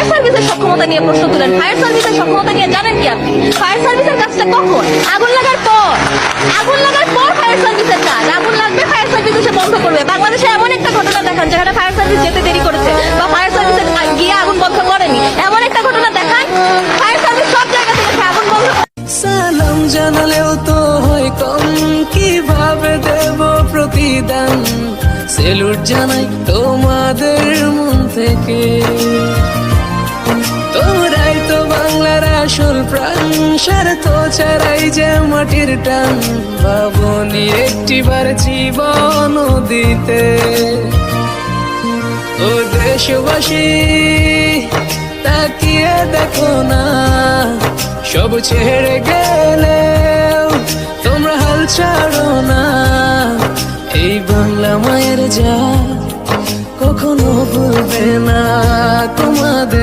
Fire সার্ভিসের সক্ষমতা নিয়ে প্রশ্ন তুলেন। ফায়ার সার্ভিসের সক্ষমতা নিয়ে জানেন কি আপনি? ফায়ার সার্ভিসের কাজটা কখন? আগুন লাগার পর। আগুন লাগার পর ফায়ার সার্ভিসের কাজ। আগুন লাগবে, ফায়ার সার্ভিস এসে বন্ধ করবে। বাংলাদেশে এমন একটা ঘটনা দেখান যেখানে ফায়ার সার্ভিস যেতে দেরি করেছে বা ফায়ার সার্ভিস গিয়ে আগুন বন্ধ করেনি, এমন একটা ঘটনা দেখান। ফায়ার সার্ভিস সব জায়গা থেকে আগুন বন্ধ। সালাম জানালেও তো হয় কম, কিভাবে দেব প্রতিদান? সেলুট জানাই তোমাদের মন থেকে, তোমরাই তো বাংলার আসল প্রাণ। স্বার্থ ছাড়াই যে মাটির টান, ভাবনি একটিবার জীবন দিতে। ও দেশবাসী তাকিয়ে দেখো না, সব ছেড়ে গেলেও তোমরা হাল ছাড়ো না। এই বাংলা মায়ের যা কখনো ভুলবে না তোমাদের।